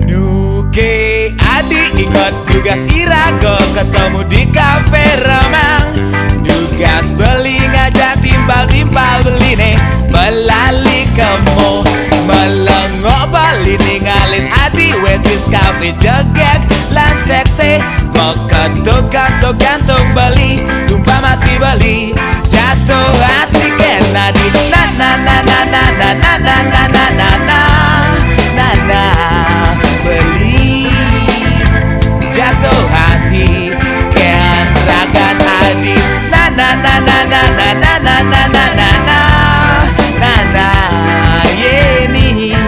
Nuke adik ingat tugas irago ketemu di kafe remang. Tugas beli ngajak timpal-timpal beli nih melali kemo melengok bali ninggalin adik wetris kafe jegek lan seksi mau ketuk-ketuk gantung beli sumpah mati beli jatuh hati kena di na na na na na na na na na na na na na beli jatuh hati kean ragan adi na na na na na na na na na na na na na yeni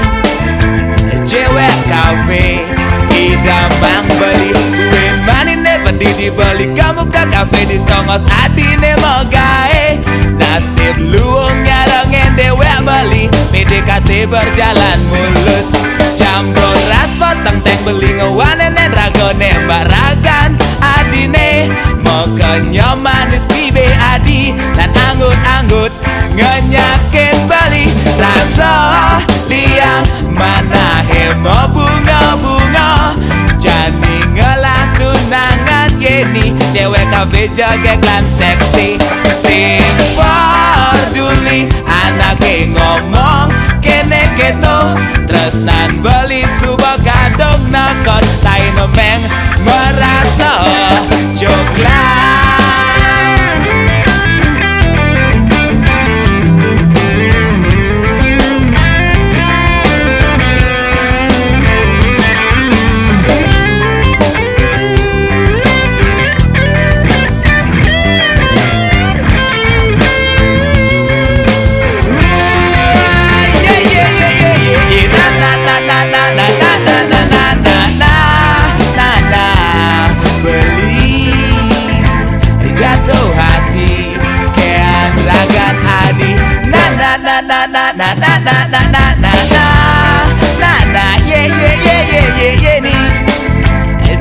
cewek kafe idamang beli uin mani never dibeli kamu ke kafe di tongos adine mau gae nasib luung ngarengin dewek beli PDKT berjalan mulus jam beras potong teng beli ngewanen rago nembak ragan adine mau kenyom manis bibe adi dan anggut-anggut ngenyakin beli rasa liang mana hemo bunga-bunga jani ngelah tunangan yeni cewek kafe jogek lan seksi sing peduli anake ngomong kene keto tresnan beli subah kandung nakon lain meng merasa coklat.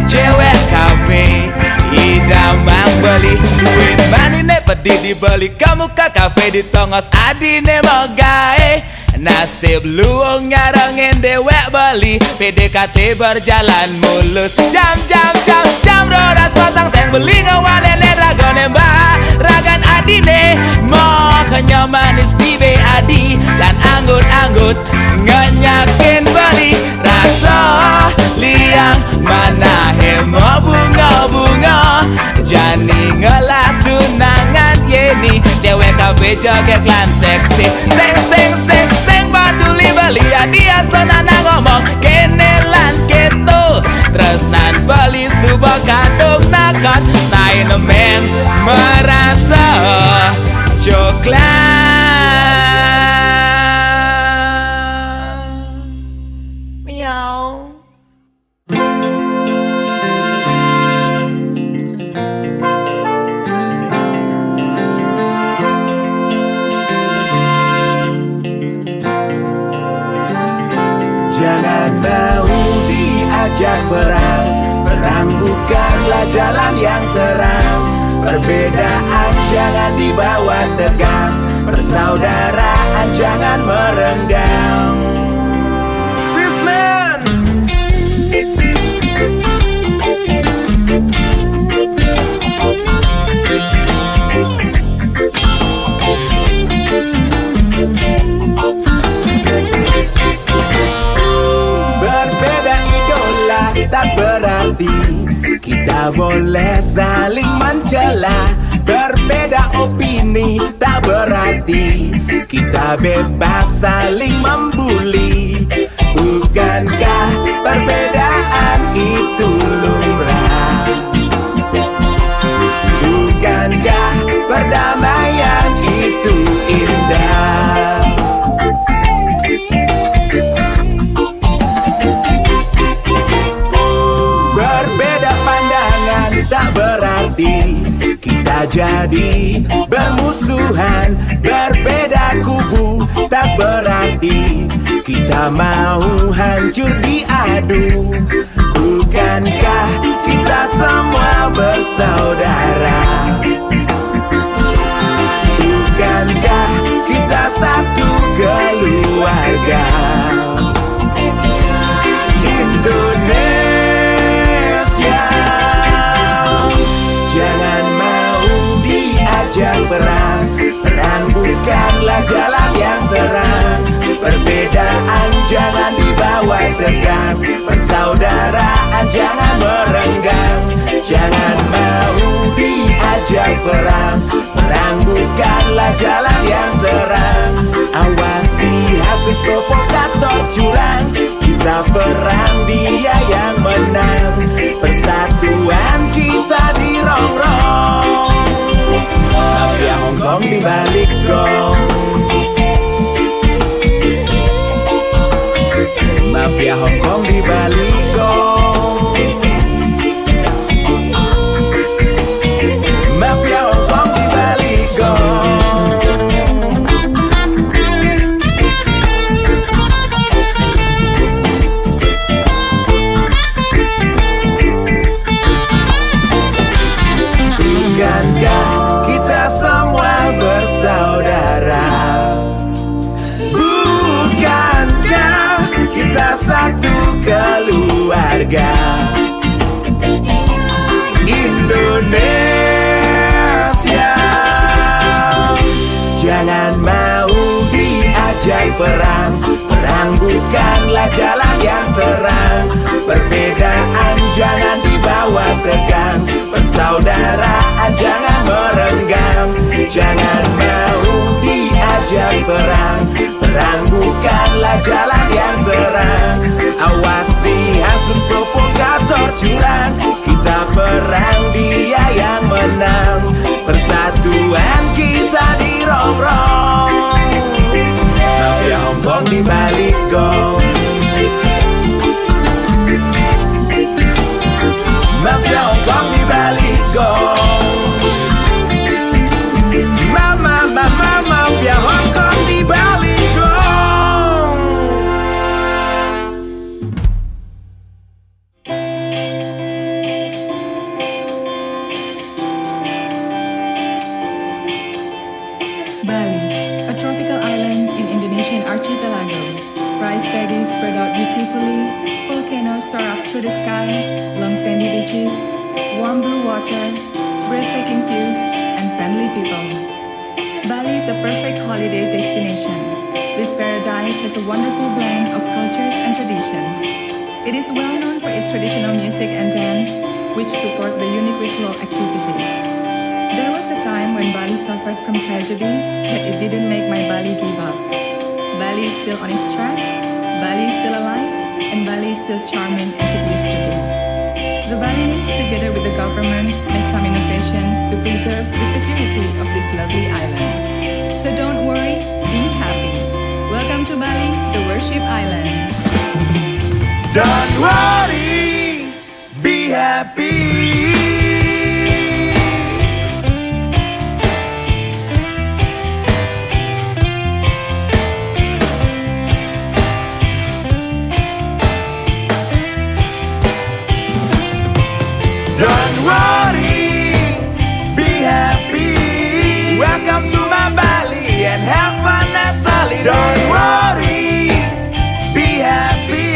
Cewek kafe idamang beli duit mani ne pedi dibeli kamu ke kafe di tongos adine mau gae nasib luung ngarengin dewek beli PDKT berjalan mulus jam rodas potong teng beli ngewanen rago nembak ragan adine mau kenyom manis bibe adi lan anggut-anggut ngenyakin beli rasa liang mana hemo bunga-bunga jani ngelah tunangan yeni cewek kafe jogek lan seksi sing baduli beli dia sonana ngomong kene lan keto tresnan beli subah kandung nakot tain men merasa coklat. Jangan mau diajak perang bukanlah jalan yang terang. Perbedaan jangan dibawa tegang, persaudaraan jangan merenggang. Peace man. Tak berarti kita boleh saling mencela. Berbeda opini tak berarti kita bebas saling membuli. Bukankah perbedaan itu lumrah? Bukankah perdamaian itu indah? Berbeda pandangan tak berarti kita jadi bermusuhan. Berbeda kubu tak berarti kita mau hancur diadu. Bukankah kita semua bersaudara? Bukankah kita satu keluarga? jalan yang terang. Perbedaan jangan dibawa tegang, persaudaraan jangan merenggang. Jangan mau diajak perang, perang bukanlah jalan yang terang. Awas dihasut provokator curang, kita perang dia yang menang. Persatuan kita dirongrong, mafia Hongkong di balik gong. Mafia Hongkong di balik gong. Mafia Hongkong di balik gong. Bukankah kita semua bersaudara? Bukankah kita satu keluarga? Indonesia, jangan mau diajak perang, perang bukanlah jalan yang terang. Perbedaan jangan dibawa tegang, persaudaraan jangan merenggang. Jangan mau diajak perang, perang bukanlah jalan yang terang. Awas dihasut provokator curang, kita perang dia yang menang. Persatuan kita dirongrong, mafia Hongkong di balik gong. Mafia Hongkong di balik gong. Mafia Hongkong di balik gong. Bali, a tropical island in Indonesian archipelago. Rice paddies spread out beautifully, volcanoes soar up through the sky, long sandy beaches, warm blue water, breathtaking views, and friendly people. Bali is a perfect holiday destination. This paradise has a wonderful blend of cultures and traditions. It is well known for its traditional music and dance, which support the unique ritual activities. There was a time when Bali suffered from tragedy, but it didn't make my Bali give up. Bali is still on its track, Bali is still alive, and Bali is still charming as it used to be. The Balinese, together with the government, make some innovations to preserve the security of this lovely island. So don't worry, be happy. Welcome to Bali, the worship island. Don't worry, be happy. Don't worry, be happy. Welcome to my Bali and have a nice holiday. Don't worry, be happy.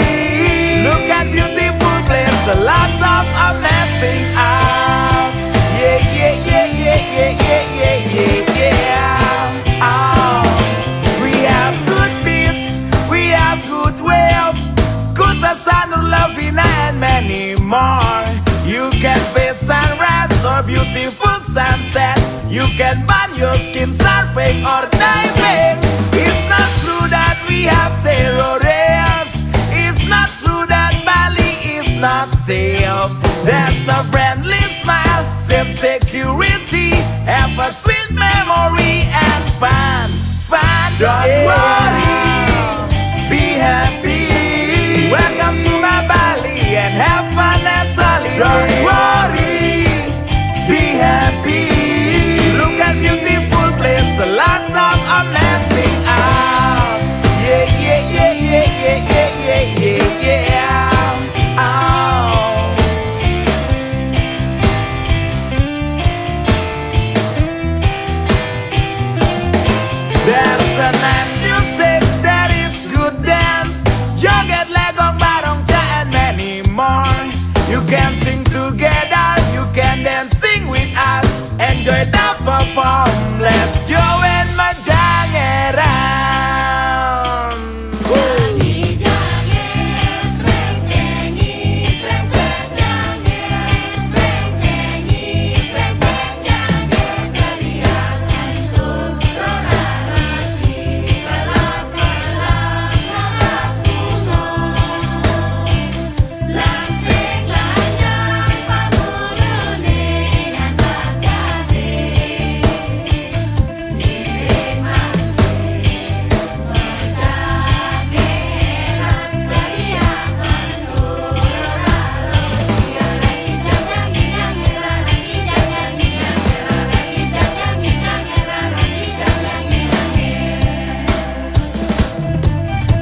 Look at beautiful place, a lot of amazing art. Yeah, yeah, yeah, yeah, yeah, yeah, yeah, yeah, yeah. Oh, we have good beats, we have good wave, good sun, loving and many more. You can face sunrise or beautiful sunset. You can burn your skin surfing or diving. It's not true that we have terrorists. It's not true that Bali is not safe. There's a friendly smile, safe security, have a sweet memory and fun, fun. Don't worry, be happy. Welcome to my Bali and have fun as holiday. Don't worry, be happy. Look at beautiful place, a lot of amazing art. Yeah, yeah, yeah, yeah, yeah, yeah, yeah, yeah, yeah. Oh. There's a nice music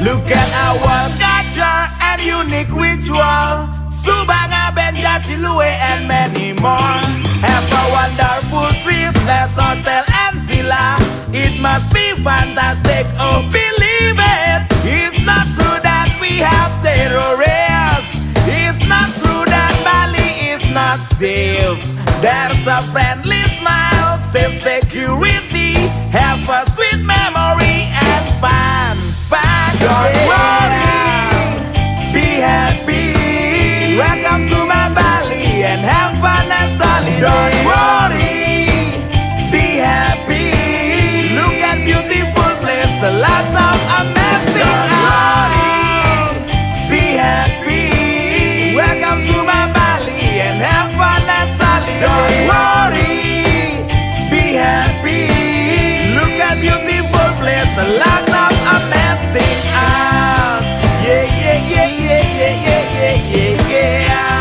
Look at our culture and unique ritual. Subanga, Benjatilue and many more. Have a wonderful trip, let's hotel and villa. It must be fantastic, oh believe it. It's not true that we have terrorists. It's not true that Bali is not safe. There's a friendly smile, safe security. Have a sweet memory and fun. Don't worry, be happy. Welcome to my Bali and have fun and solid. Don't worry, be happy. Look at beautiful place, a lot of amazing. Don't worry, be happy. Welcome to my Bali and have fun and solid. Don't worry, be happy. Look at beautiful place, a lot of amazing. Yeah, yeah, yeah, yeah, yeah, yeah, yeah, yeah, yeah.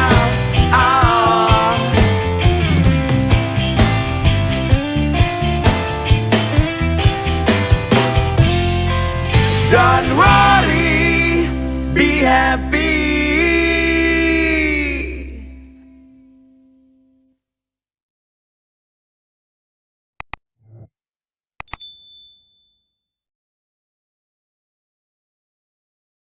Don't worry, be happy.